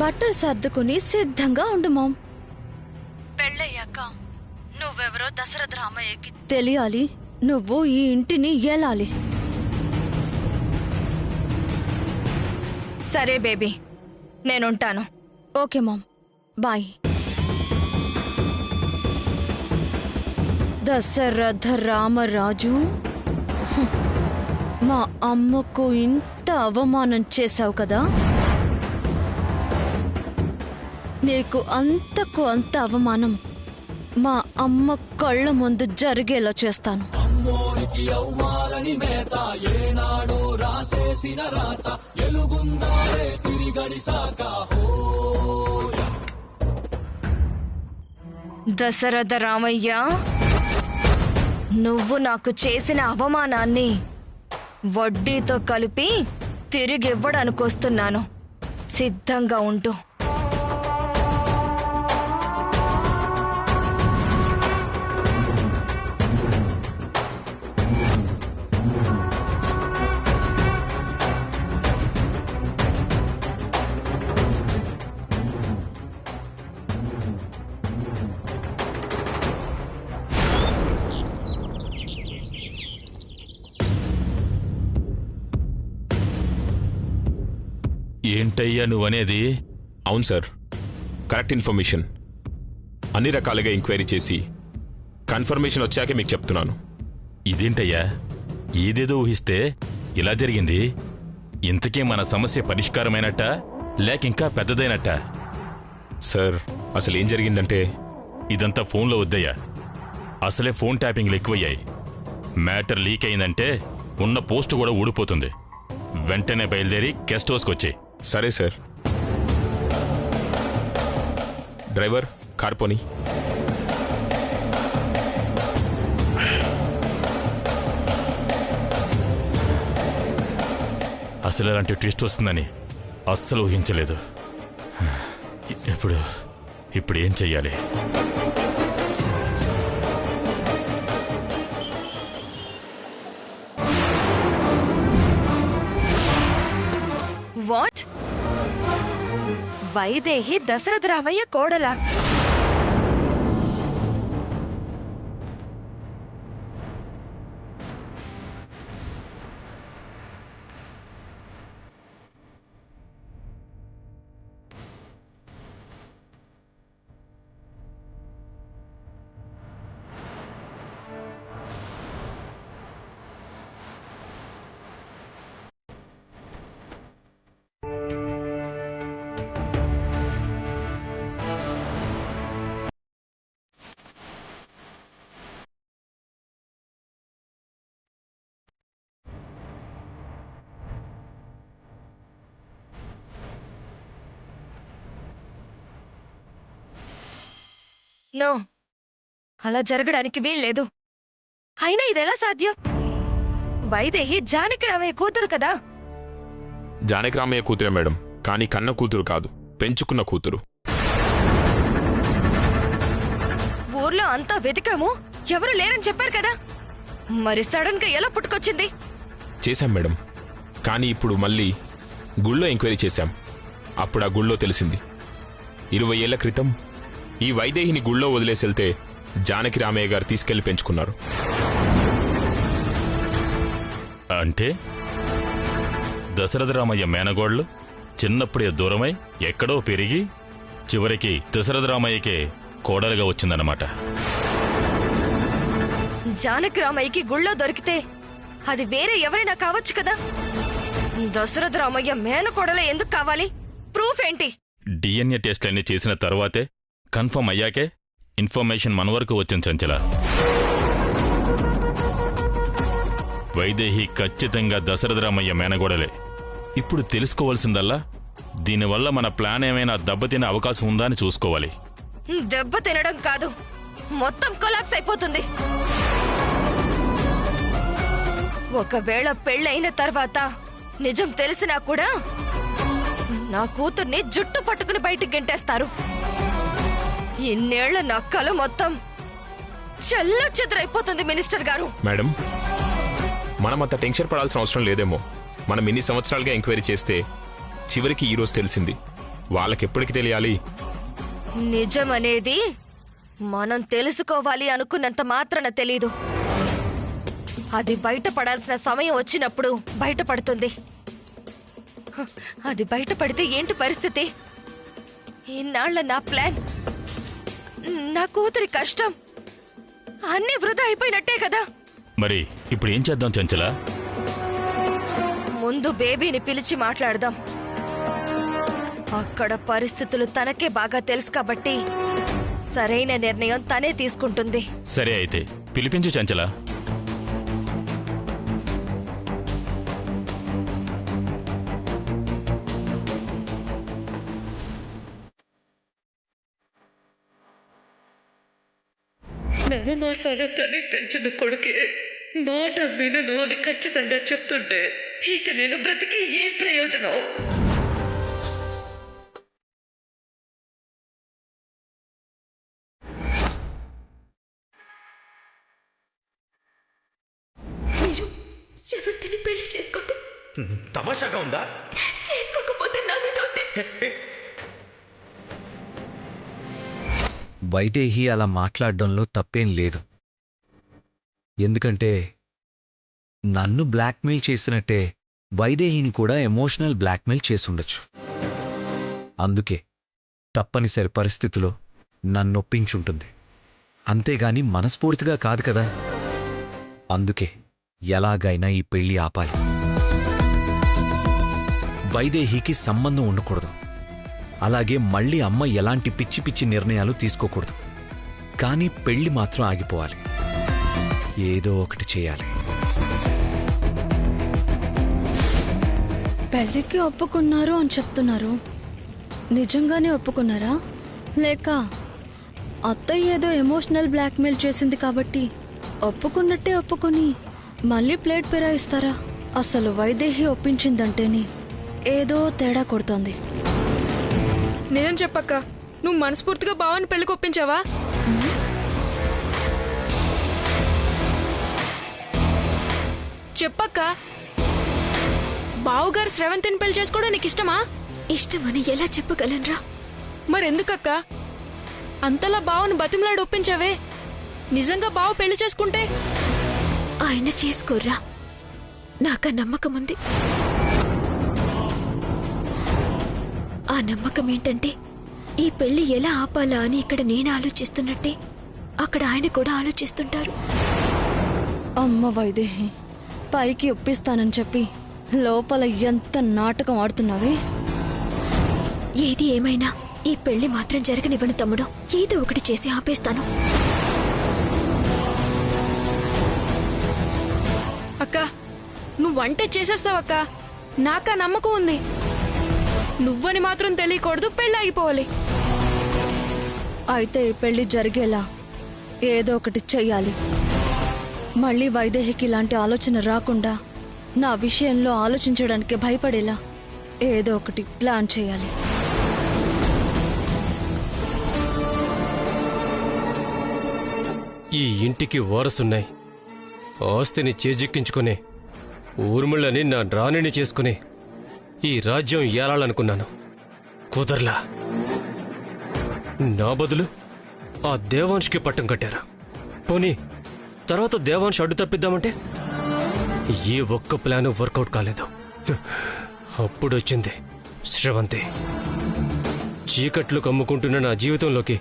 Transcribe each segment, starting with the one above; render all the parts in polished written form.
బట్టలు సర్దుకుని సిద్ధంగా ఉండు మామ్. పెళ్ళయ్యాక నువ్వెవరో దశరథ రామయ్యకి తెలియాలి. నువ్వు ఈ ఇంటిని ఏలాలి. సరే బేబీ, నేనుంటాను. Okay mom, bye. Dasharatha Ramaraju, మా అమ్మకు ఇంత అవమానం చేశావు కదా, నీకు అంతకు అంత అవమానం మా అమ్మ కళ్ళ ముందు జరిగేలా చేస్తాను. దశరథ రామయ్య, నువ్వు నాకు చేసిన అవమానాన్ని వడ్డీతో కలిపి తిరిగివ్వడానికొస్తున్నాను. సిద్ధంగా ఉంటూ. ఏంటయ్యా నువ్వనేది? అవును సార్, కరెక్ట్ ఇన్ఫర్మేషన్. అన్ని రకాలుగా ఎంక్వైరీ చేసి కన్ఫర్మేషన్ వచ్చాకే మీకు చెప్తున్నాను. ఇదేంటయ్యా, ఏదేదో ఊహిస్తే ఇలా జరిగింది? ఇంతకీ మన సమస్య పరిష్కారమైనట్ట లేక ఇంకా పెద్దదైనట్ట? సార్, అసలు ఏం జరిగిందంటే, ఇదంతా ఫోన్లో వద్దయ్యా. అసలే ఫోన్ ట్యాపింగ్లు ఎక్కువయ్యాయి. మ్యాటర్ లీక్ అయిందంటే ఉన్న పోస్ట్ కూడా ఊడిపోతుంది. వెంటనే బయలుదేరి గెస్ట్ హౌస్కి వచ్చాయి. సరే సార్. డ్రైవర్, కార్ పోనీ. అసలు అలాంటి ట్విస్ట్ వస్తుందని అస్సలు ఊహించలేదు. ఇప్పుడు ఏం చెయ్యాలి? వాట్? వైదేహి దశరథ రామయ్య కోడలా? నో, అలా జరగడానికి వీల్లేదు. అయినా ఇదెలా సాధ్యం? వైదేహి జానకి రామయ్య కూతురు కదా. జానకి రామయ్య కూతురే మేడం, కానీ కన్న కూతురు కాదు, పెంచుకున్న కూతురు. ఊర్లో అంతా వెతికాము, ఎవరు లేరని చెప్పారు కదా. మరి సడన్ గా ఎలా పుట్టుకొచ్చింది? చేశాం మేడం, కానీ ఇప్పుడు మళ్ళీ గుళ్ళో ఎంక్వైరీ చేశాం. అప్పుడు ఆ గుళ్ళో తెలిసింది, 20 ఏళ్ల క్రితం ఈ వైదేహిని గుళ్ళో వదిలేసి వెళ్తే జానకి రామయ్య గారు తీసుకెళ్లి పెంచుకున్నారు. అంటే దశరథ రామయ్య మేనగోళ్లు చిన్నప్పుడే దూరమై ఎక్కడో పెరిగి చివరికి దశరథ రామయ్యకే కోడలుగా వచ్చిందన్నమాట. జానకి రామయ్యకి గుళ్ళో దొరికితే అది వేరే ఎవరైనా కావచ్చు కదా. దశరథ రామయ్య మేనకోడలే ఎందుకు కావాలి? ప్రూఫ్ ఏంటి? డిఎన్ఏ టెస్ట్లన్నీ చేసిన తర్వాతే, కన్ఫర్మ్ అయ్యాకే ఇన్ఫర్మేషన్ మన వరకు వచ్చింది చంచల. వైదేహి ఖచ్చితంగా దశరథ రామయ్య మేనగోడలే. ఇప్పుడు తెలుసుకోవాల్సిందల్లా దీనివల్ల మన ప్లాన్ ఏమైనా దెబ్బతినే అవకాశం ఉందా అని చూసుకోవాలి. దెబ్బ తినడం కాదు, మొత్తం కొలాప్స్ అయిపోతుంది. ఒకవేళ పెళ్ళైన తర్వాత నిజం తెలిసినా కూడా నా కూతుర్ని జుట్టు పట్టుకుని బయటికి గెంటేస్తారు. ఇన్నేళ్ల నా కల మొత్తం చెల్ల చెదరైపోతుంది మినిస్టర్ గారు. మేడం, మనం అంత టెన్షన్ పడాల్సిన అవసరం లేదేమో. మనం ఇన్ని సంవత్సరాలుగా ఎంక్వైరీ చేస్తే చివరికి ఈరోజు తెలిసింది వాళ్ళకెప్పటికి తెలియాలి? నిజమనేది మనం తెలుసుకోవాలి అనుకున్నంత మాత్రాన తెలీదు. అది బయటపడాల్సిన సమయం వచ్చినప్పుడు బయటపడుతుంది. అది బయటపడితే ఏంటి పరిస్థితి? ఇన్నాళ్ల నా ప్లాన్, నా కూతురి కష్టం అన్నీ వృధా అయిపోయినట్టే కదా. మరి ఇప్పుడు ఏం చేద్దాం చంచల? ముందు బేబీని పిలిచి మాట్లాడదాం. అక్కడ పరిస్థితులు తనకే బాగా తెలుసు కాబట్టి సరైన నిర్ణయం తనే తీసుకుంటుంది. సరే అయితే పిలిపించు చంచల. నవమాసాలతోనే పెంచిన కొడుకే మాట వినను అని ఖచ్చితంగా చెప్తుంటే ఇక నేను బ్రతికి ఏం ప్రయోజనం? మీరు శవంతిని పెళ్లి చేసుకోండి. తమాషాగా ఉందా? చేసుకోకపోతే నా మీద ఉంటే. వైదేహి అలా మాట్లాడడంలో తప్పేం లేదు. ఎందుకంటే నన్ను బ్లాక్మెయిల్ చేసినట్టే వైదేహిని కూడా ఎమోషనల్ బ్లాక్మెయిల్ చేసుండొచ్చు. అందుకే తప్పనిసరి పరిస్థితిలో నన్నొప్పించుంటుంది. అంతేగాని మనస్ఫూర్తిగా కాదు కదా. అందుకే ఎలాగైనా ఈ పెళ్లి ఆపాలి. వైదేహికి సంబంధం ఉండకూడదు. అలాగే మళ్ళీ అమ్మ ఎలాంటి పిచ్చి పిచ్చి నిర్ణయాలు తీసుకోకూడదు. కానీ పెళ్లి మాత్రం ఆగిపోవాలి. ఏదో ఒకటి చేయాలి. పెళ్లికి ఒప్పుకున్నారు అని చెప్తున్నారు. నిజంగానే ఒప్పుకున్నారా? లేక అత్తయ్య ఏదో ఎమోషనల్ బ్లాక్మెయిల్ చేసింది కాబట్టి ఒప్పుకున్నట్టే ఒప్పుకొని మళ్ళీ ప్లేట్ పెరాయిస్తారా? అసలు వైదేహి ఒప్పించిందంటేనే ఏదో తేడా కొడుతోంది. నిజం చెప్పక్క, నువ్వు మనస్ఫూర్తిగా బావని పెళ్లికి ఒప్పించావా? చెప్పక్క, బావుగారు శ్రవంతిని పెళ్లి చేసుకోవడం నీకు ఇష్టమా? ఇష్టమని ఎలా చెప్పగలనరా? మరెందుకక్క అంతలా బావను బతిమలాడి ఒప్పించావే? నిజంగా బావ పెళ్లి చేసుకుంటే? ఆయన చేసుకోర్రా, నాకా నమ్మకం ఉంది. ఆ నమ్మకం ఏంటంటే ఈ పెళ్లి ఎలా ఆపాలా అని ఇక్కడ నేను ఆలోచిస్తున్నట్టే అక్కడ ఆయన కూడా ఆలోచిస్తుంటారు. అమ్మ వైదేహి, పైకి ఒప్పిస్తానని చెప్పి లోపల ఎంత నాటకం ఆడుతున్నావే. ఏది ఏమైనా ఈ పెళ్లి మాత్రం జరగనివ్వను తమ్ముడు. ఏదో ఒకటి చేసి ఆపేస్తాను. అక్క, నువ్వంటే చేసేస్తావక్క, నాకా నమ్మకం ఉంది. నువ్వని మాత్రం తెలియకూడదు, పెళ్లి ఆగిపోవాలి. అయితే ఈ పెళ్లి జరిగేలా ఏదో ఒకటి చెయ్యాలి. మళ్ళీ వైదేహికి ఇలాంటి ఆలోచన రాకుండా నా విషయంలో ఆలోచించడానికి భయపడేలా ఏదో ఒకటి ప్లాన్ చేయాలి. ఈ ఇంటికి వారసున్నాయి. ఆస్తిని చేజిక్కించుకుని ఊర్మిళ్ళని నా రాణిని చేసుకుని ఈ రాజ్యం ఏలాలనుకున్నాను. కుదర్లా. నా బదులు ఆ దేవాంష్కి పట్టం కట్టారు. పోనీ తర్వాత దేవాంశ్ అడ్డు తప్పిద్దామంటే ఏ ఒక్క ప్లాను వర్కౌట్ కాలేదు. అప్పుడొచ్చింది శ్రవంతి. చీకట్లు కమ్ముకుంటున్న నా జీవితంలోకి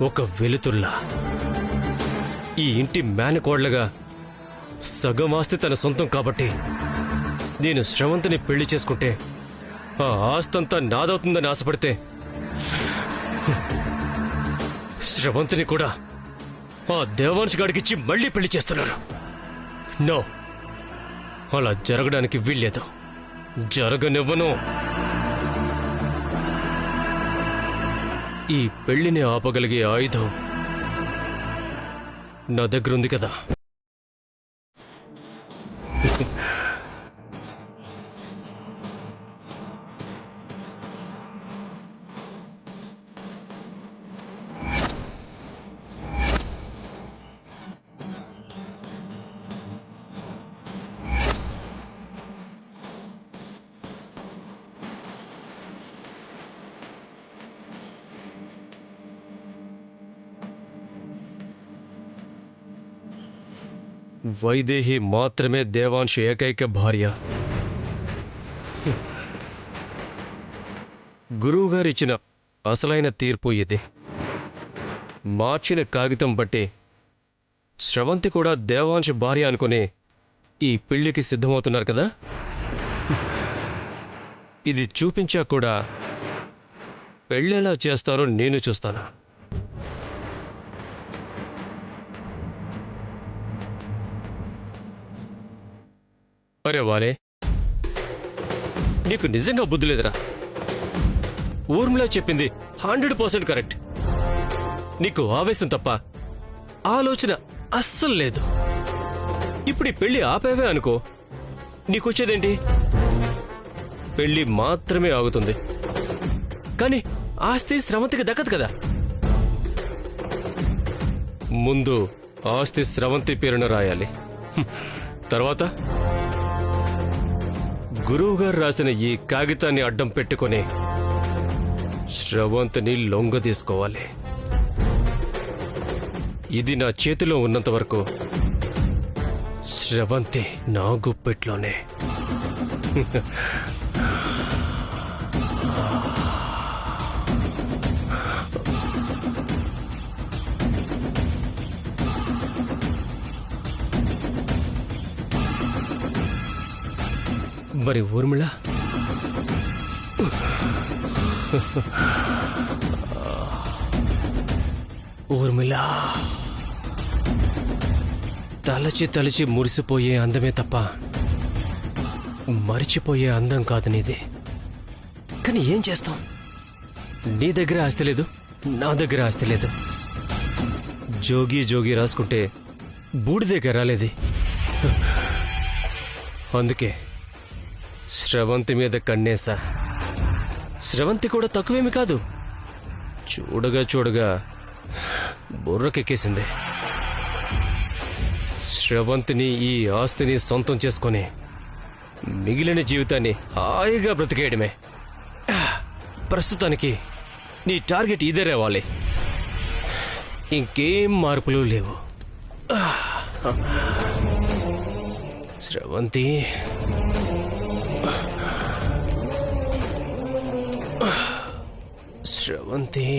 ఒక వెలుతుల్లా. ఈ ఇంటి మేనకోడలుగా సగం ఆస్తి తన సొంతం కాబట్టి నేను శ్రవంతిని పెళ్లి చేసుకుంటే ఆ ఆస్తంతా నాదవుతుందని ఆశపడితే శ్రవంతిని కూడా ఆ దేవాంశ్ గాడికిచ్చి మళ్లీ పెళ్లి చేస్తున్నారు. నో, అలా జరగడానికి వీల్లేదు. జరగనివ్వను. ఈ పెళ్లిని ఆపగలిగే ఆయుధం నా దగ్గరుంది కదా. వైదేహి మాత్రమే దేవాంశ్ ఏకైక భార్య. గురువుగారు ఇచ్చిన అసలైన తీర్పు ఇది. మార్చిన కాగితం బట్టి శ్రవంతి కూడా దేవాంశ్ భార్య అనుకుని ఈ పెళ్లికి సిద్ధమవుతున్నారు కదా. ఇది చూపించా కూడా పెళ్ళెలా చేస్తారో నేను చూస్తాను. అరే వాలే, నీకు నిజంగా బుద్ధి లేదురా. ఊర్మిళ చెప్పింది 100% కరెక్ట్. నీకు ఆవేశం తప్ప ఆలోచన అస్సలు లేదు. ఇప్పుడు ఈ పెళ్లి ఆపేవే అనుకో, నీకొచ్చేదేంటి? పెళ్లి మాత్రమే ఆగుతుంది, కానీ ఆస్తి స్రవంతికి దక్కదు కదా. ముందు ఆస్తి స్రవంతి పేరున రాయాలి. తర్వాత గురువుగారు రాసిన ఈ కాగితాన్ని అడ్డం పెట్టుకొని శ్రవంతిని లొంగ తీసుకోవాలి. ఇది నా చేతిలో ఉన్నంత వరకు శ్రవంతి నా గుప్పెట్లోనే. మరి ఊర్మిళ? ఊర్మిళ తలచి తలచి మురిసిపోయే అందమే తప్ప మరిచిపోయే అందం కాదు నీది. కానీ ఏం చేస్తాం? నీ దగ్గర ఆస్తి లేదు, నా దగ్గర ఆస్తి లేదు. జోగి జోగి రాసుకుంటే బూడిదే రాలేది. అందుకే శ్రవంతి మీద కన్నేసా. శ్రవంతి కూడా తక్కువేమి కాదు. చూడగా చూడగా బుర్రకెక్కేసింది. శ్రవంతిని, ఈ ఆస్తిని సొంతం చేసుకొని మిగిలిన జీవితాన్ని హాయిగా బ్రతికేయడమే. ప్రస్తుతానికి నీ టార్గెట్ ఇదే రేవాలి. ఇంకేం మార్పులు లేవు. శ్రవంతి, శ్రవంతి.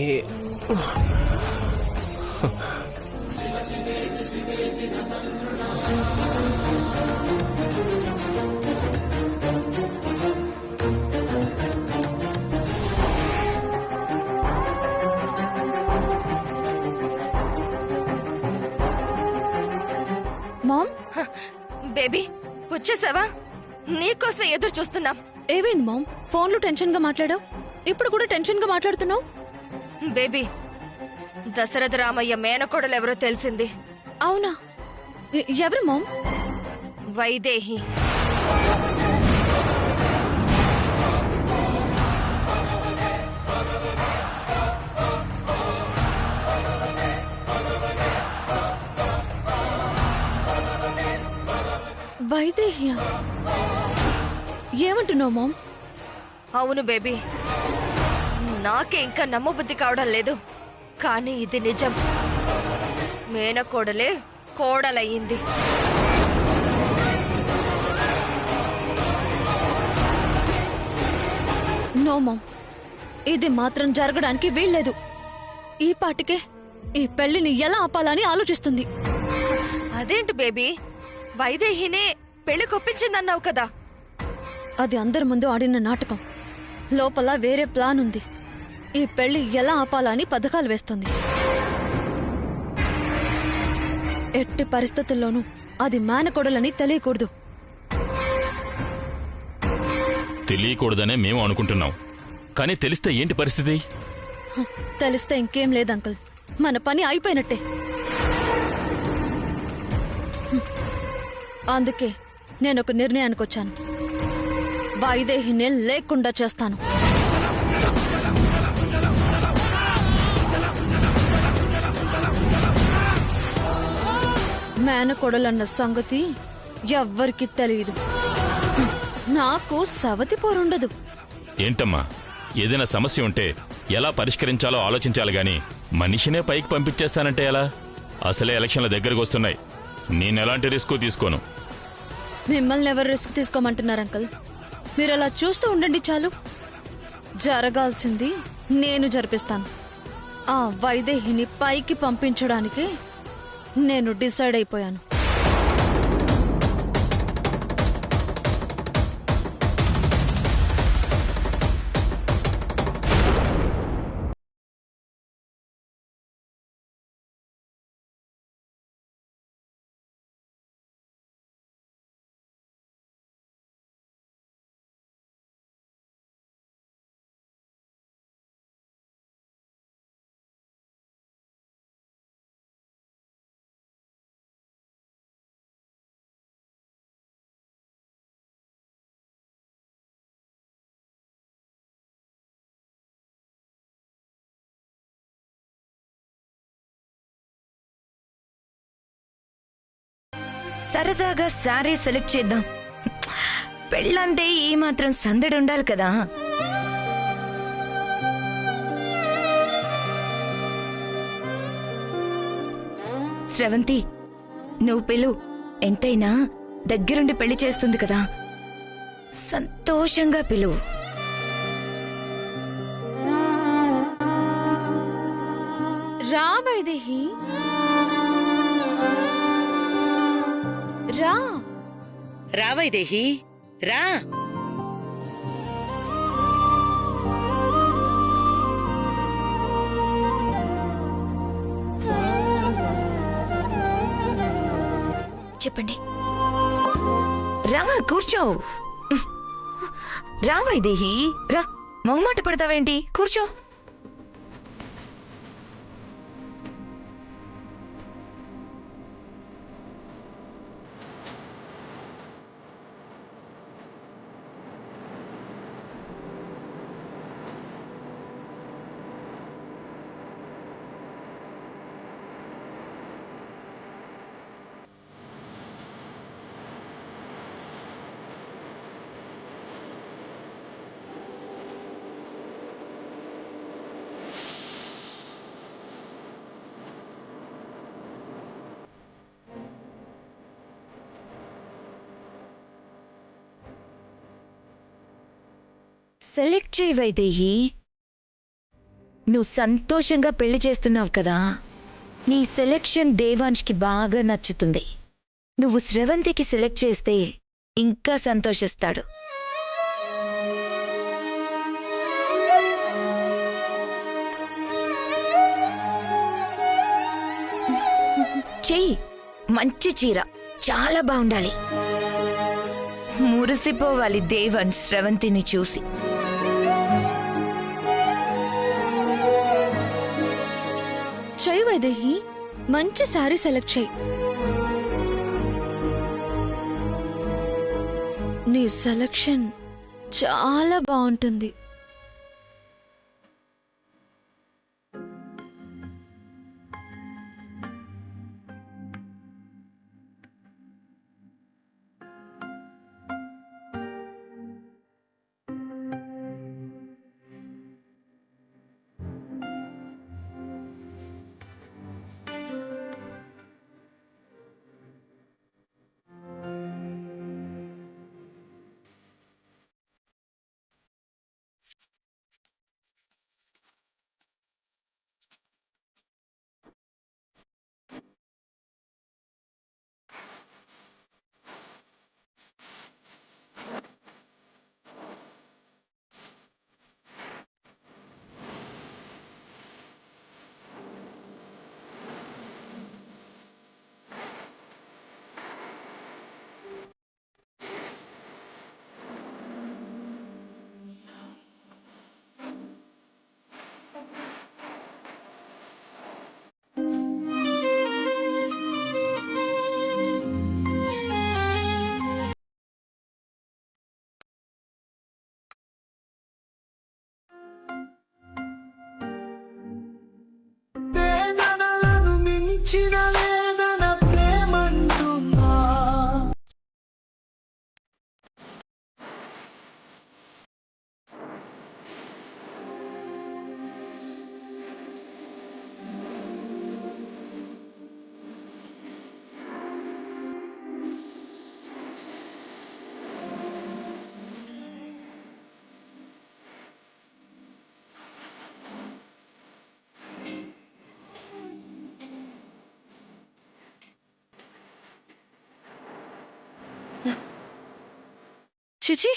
మామ్, బేబీ వచ్చేసావా? నీకోసం ఎదురు చూస్తున్నాం. ఏమైంది మామ్? ఫోన్లో టెన్షన్ గా మాట్లాడావు, ఇప్పుడు కూడా టెన్షన్ గా మాట్లాడుతున్నావు. బేబీ, దశరథ రామయ్య మేనకోడలు ఎవరో తెలిసింది. అవునా? ఎవరు మామ్? వైదేహి. వైదేహియా? ఏమంటున్నావు మామ్? అవును బేబీ, నాకే ఇంకా నమ్మబుద్ధి కావడం లేదు. కానీ ఇది నిజం. మేనకోడలే కోడలయ్యింది. నో మామ్, ఇది మాత్రం జరగడానికి వీల్లేదు. ఈ పాటికే ఈ పెళ్లిని ఎలా ఆపాలని ఆలోచిస్తుంది. అదేంటి బేబీ, వైదేహినే పెళ్లి కొప్పించిందన్నావు కదా. అది అందరి ముందు ఆడిన నాటకం. లోపల వేరే ప్లాన్ ఉంది. ఈ పెళ్లి ఎలా ఆపాలని పథకాలు వేస్తుంది. ఎట్టి పరిస్థితుల్లోనూ అది మేనకోడలని తెలియకూడదు. తెలియకూడదనే మేము అనుకుంటున్నాం, కానీ తెలిస్తే ఏంటి పరిస్థితి? తెలిస్తే ఇంకేం లేదు అంకుల్, మన పని అయిపోయినట్టే. అందుకే నేను ఒక నిర్ణయానికి వచ్చాను. వైదేహిని లేకుండా చేస్తాను. మేనకొడలన్న సంగతి ఎవ్వరికి తెలియదు. నాకు సవతి పోరుండదు. ఏంటమ్మా, ఏదైనా సమస్య ఉంటే ఎలా పరిష్కరించాలో ఆలోచించాలి గాని మనిషినే పైకి పంపించేస్తానంటే ఎలా? అసలే ఎలక్షన్ల దగ్గరకు వస్తున్నాయి. నేను ఎలాంటి రిస్క్ తీసుకోను. మిమ్మల్ని ఎవరు రిస్క్ తీసుకోమంటున్నారు అంకుల్? మీరు అలా చూస్తూ ఉండండి చాలు. జరగాల్సింది నేను జరిపిస్తాను. ఆ వైదేహిని పైకి పంపించడానికి నేను డిసైడ్ అయిపోయాను. సరదాగా శారీ సెలెక్ట్ చేద్దాం. పెళ్ళంటే ఈ మాత్రం సందడి ఉండాలి కదా. శ్రవంతి, నువ్వు పిలు. ఎంతైనా దగ్గరుండి పెళ్లి చేస్తుంది కదా, సంతోషంగా పిలువు. రా వైదేహి, రా. రావైదేహి రా. చెప్పండి. రా, కూర్చో. రా వైదేహి, రా. మొహమాట పడతావేంటి? కూర్చో. సెలెక్ట్ చేయి వైదేహి. నువ్వు సంతోషంగా పెళ్లి చేస్తున్నావు కదా, నీ సెలెక్షన్ దేవాన్ష్కి బాగా నచ్చుతుంది. నువ్వు స్రవంతికి సెలెక్ట్ చేస్తే ఇంకా సంతోషిస్తాడు. చెయ్యి. మంచి చీర, చాలా బాగుండాలి. మురిసిపోవాలి దేవాన్ష్ స్రవంతిని చూసి. చెయ్యి వైదేహి, మంచి శారీ సెలెక్ట్ చెయ్యి. నీ సెలెక్షన్ చాలా బాగుంటుంది. చిచి